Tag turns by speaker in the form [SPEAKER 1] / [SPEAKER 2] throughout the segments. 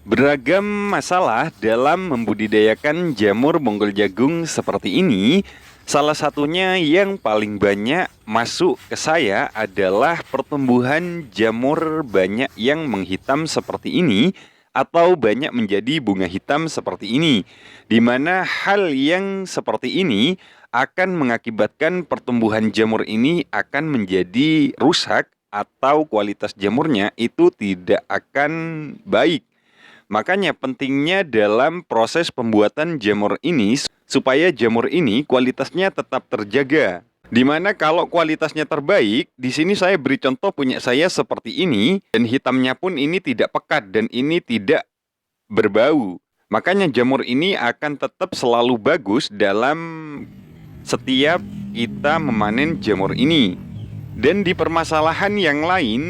[SPEAKER 1] Beragam masalah dalam membudidayakan jamur bonggol jagung seperti ini. Salah satunya yang paling banyak masuk ke saya adalah pertumbuhan jamur banyak yang menghitam seperti ini atau banyak menjadi bunga hitam seperti ini. Di mana hal yang seperti ini akan mengakibatkan pertumbuhan jamur ini akan menjadi rusak atau kualitas jamurnya itu tidak akan baik. Makanya pentingnya dalam proses pembuatan jamur ini supaya jamur ini kualitasnya tetap terjaga. Dimana kalau kualitasnya terbaik, di sini saya beri contoh punya saya seperti ini dan hitamnya pun ini tidak pekat dan ini tidak berbau. Makanya jamur ini akan tetap selalu bagus dalam setiap kita memanen jamur ini. Dan di permasalahan yang lain,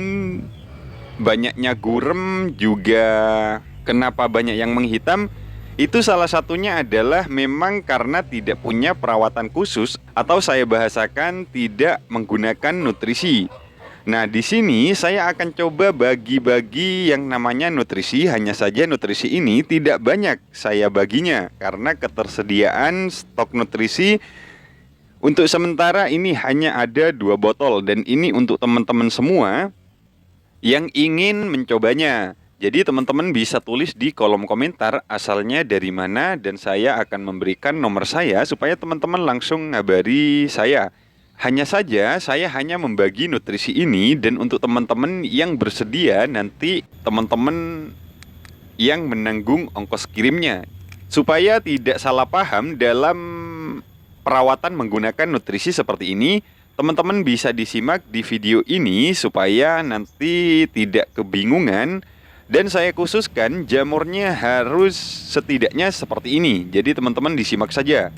[SPEAKER 1] banyaknya gurem juga kenapa banyak yang menghitam? Itu salah satunya adalah memang karena tidak punya perawatan khusus atau saya bahasakan tidak menggunakan nutrisi. Nah, di sini saya akan coba bagi-bagi yang namanya nutrisi, hanya saja nutrisi ini tidak banyak saya baginya karena ketersediaan stok nutrisi untuk sementara ini hanya ada 2 botol dan ini untuk teman-teman semua yang ingin mencobanya. Jadi teman-teman bisa tulis di kolom komentar asalnya dari mana dan saya akan memberikan nomor saya supaya teman-teman langsung ngabari saya. Hanya saja saya hanya membagi nutrisi ini dan untuk teman-teman yang bersedia nanti teman-teman yang menanggung ongkos kirimnya. Supaya tidak salah paham dalam perawatan menggunakan nutrisi seperti ini, teman-teman bisa disimak di video ini supaya nanti tidak kebingungan. Dan saya khususkan jamurnya harus setidaknya seperti ini. Jadi teman-teman disimak saja.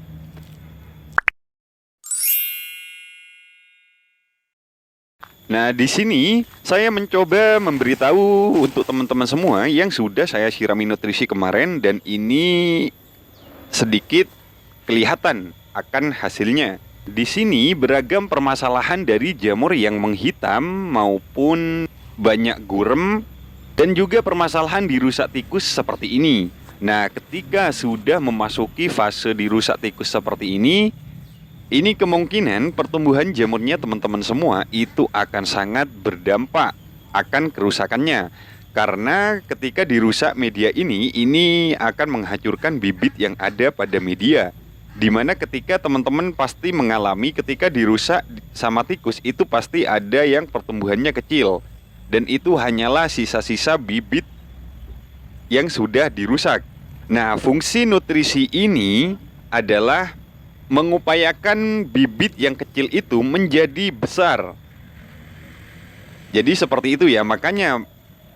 [SPEAKER 1] Nah, di sini saya mencoba memberitahu untuk teman-teman semua yang sudah saya sirami nutrisi kemarin dan ini sedikit kelihatan akan hasilnya. Di sini beragam permasalahan dari jamur yang menghitam maupun banyak gurem dan juga permasalahan di rusak tikus seperti ini. Nah, ketika sudah memasuki fase di rusak tikus seperti ini kemungkinan pertumbuhan jamurnya teman-teman semua itu akan sangat berdampak akan kerusakannya. Karena ketika dirusak media ini akan menghancurkan bibit yang ada pada media. Dimana ketika teman-teman pasti mengalami ketika dirusak sama tikus itu pasti ada yang pertumbuhannya kecil. Dan itu hanyalah sisa-sisa bibit yang sudah dirusak. Nah, fungsi nutrisi ini adalah mengupayakan bibit yang kecil itu menjadi besar. Jadi seperti itu ya, makanya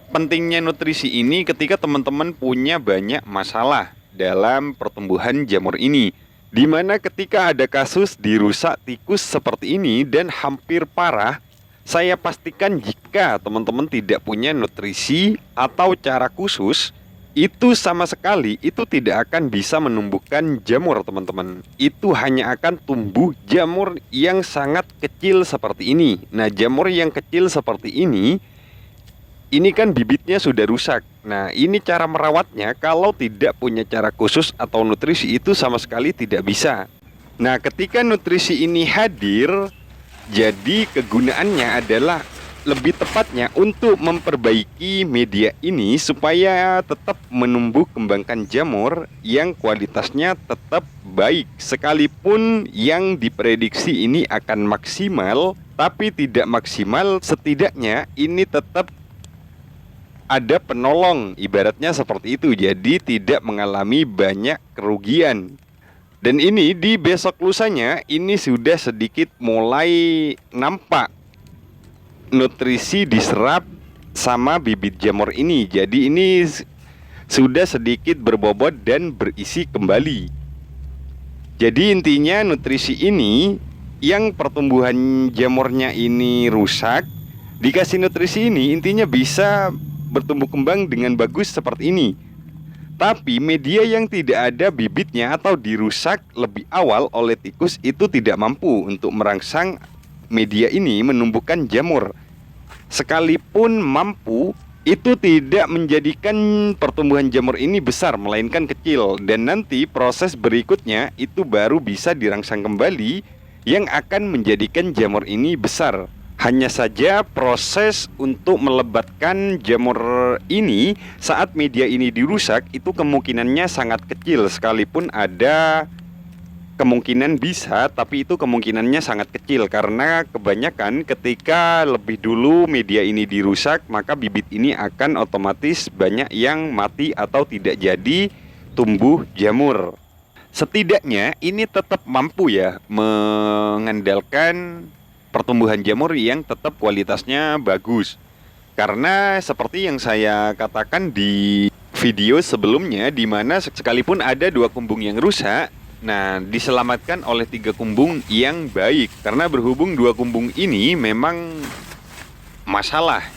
[SPEAKER 1] pentingnya nutrisi ini ketika teman-teman punya banyak masalah dalam pertumbuhan jamur ini. Dimana ketika ada kasus dirusak tikus seperti ini dan hampir parah, saya pastikan jika teman-teman tidak punya nutrisi atau cara khusus, itu sama sekali itu tidak akan bisa menumbuhkan jamur teman-teman. Itu hanya akan tumbuh jamur yang sangat kecil seperti ini. Nah, jamur yang kecil seperti ini kan bibitnya sudah rusak. Nah, ini cara merawatnya kalau tidak punya cara khusus atau nutrisi itu sama sekali tidak bisa. Nah, ketika nutrisi ini hadir, jadi kegunaannya adalah lebih tepatnya untuk memperbaiki media ini supaya tetap menumbuh kembangkan jamur yang kualitasnya tetap baik. Sekalipun yang diprediksi ini akan maksimal, tapi tidak maksimal, setidaknya ini tetap ada penolong, ibaratnya seperti itu. Jadi tidak mengalami banyak kerugian. Dan ini di besok lusanya ini sudah sedikit mulai nampak nutrisi diserap sama bibit jamur ini. Jadi ini sudah sedikit berbobot dan berisi kembali. Jadi intinya nutrisi ini yang pertumbuhan jamurnya ini rusak, dikasih nutrisi ini intinya bisa bertumbuh kembang dengan bagus seperti ini. Tapi media yang tidak ada bibitnya atau dirusak lebih awal oleh tikus itu tidak mampu untuk merangsang media ini menumbuhkan jamur. Sekalipun mampu, itu tidak menjadikan pertumbuhan jamur ini besar, melainkan kecil. Dan nanti proses berikutnya itu baru bisa dirangsang kembali yang akan menjadikan jamur ini besar. Hanya saja proses untuk melebatkan jamur ini saat media ini dirusak itu kemungkinannya sangat kecil, sekalipun ada kemungkinan bisa, tapi itu kemungkinannya sangat kecil karena kebanyakan ketika lebih dulu media ini dirusak, maka bibit ini akan otomatis banyak yang mati atau tidak jadi tumbuh jamur. Setidaknya ini tetap mampu ya mengandalkan pertumbuhan jamur yang tetap kualitasnya bagus. Karena seperti yang saya katakan di video sebelumnya, di mana sekalipun ada 2 kumbung yang rusak, nah, diselamatkan oleh 3 kumbung yang baik. Karena berhubung 2 kumbung ini memang masalah.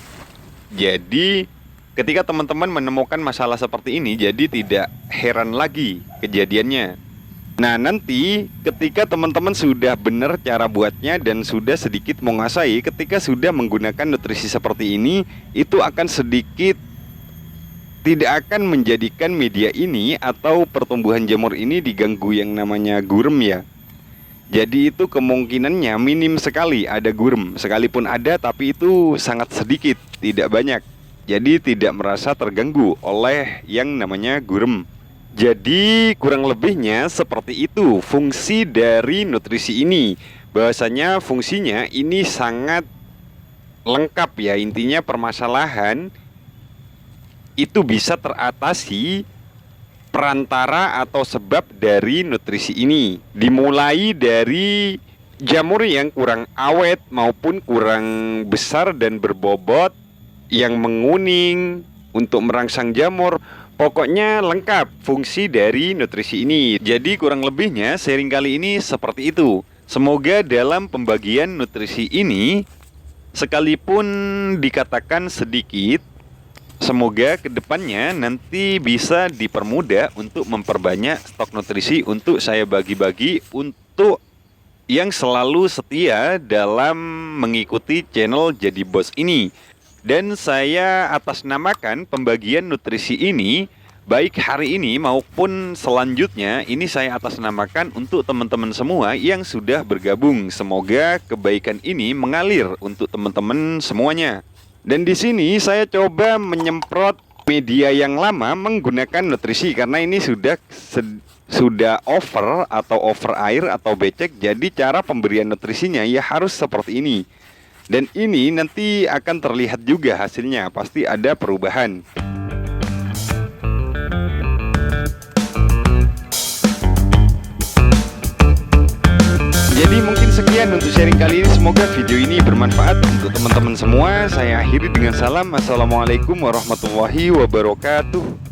[SPEAKER 1] Jadi ketika teman-teman menemukan masalah seperti ini, jadi tidak heran lagi kejadiannya. Nah, nanti ketika teman-teman sudah benar cara buatnya dan sudah sedikit menguasai, ketika sudah menggunakan nutrisi seperti ini, itu akan sedikit tidak akan menjadikan media ini atau pertumbuhan jamur ini diganggu yang namanya gurem ya. Jadi itu kemungkinannya minim sekali ada gurem. Sekalipun ada, tapi itu sangat sedikit, tidak banyak. Jadi tidak merasa terganggu oleh yang namanya gurem. Jadi kurang lebihnya seperti itu fungsi dari nutrisi ini. Bahwasanya fungsinya ini sangat lengkap ya. Intinya permasalahan itu bisa teratasi perantara atau sebab dari nutrisi ini. Dimulai dari jamur yang kurang awet maupun kurang besar dan berbobot, yang menguning untuk merangsang jamur. Pokoknya lengkap fungsi dari nutrisi ini. Jadi kurang lebihnya sharing kali ini seperti itu. Semoga dalam pembagian nutrisi ini, sekalipun dikatakan sedikit, semoga kedepannya nanti bisa dipermudah untuk memperbanyak stok nutrisi untuk saya bagi-bagi untuk yang selalu setia dalam mengikuti channel Jadi Bos ini. Dan saya atasnamakan pembagian nutrisi ini, baik hari ini maupun selanjutnya, ini saya atasnamakan untuk teman-teman semua yang sudah bergabung. Semoga kebaikan ini mengalir untuk teman-teman semuanya. Dan di sini saya coba menyemprot media yang lama menggunakan nutrisi karena ini sudah over atau over air atau becek. Jadi cara pemberian nutrisinya ya harus seperti ini. Dan ini nanti akan terlihat juga hasilnya, pasti ada perubahan. Jadi mungkin sekian untuk sharing kali ini. Semoga video ini bermanfaat untuk teman-teman semua. Saya akhiri dengan salam. Assalamualaikum warahmatullahi wabarakatuh.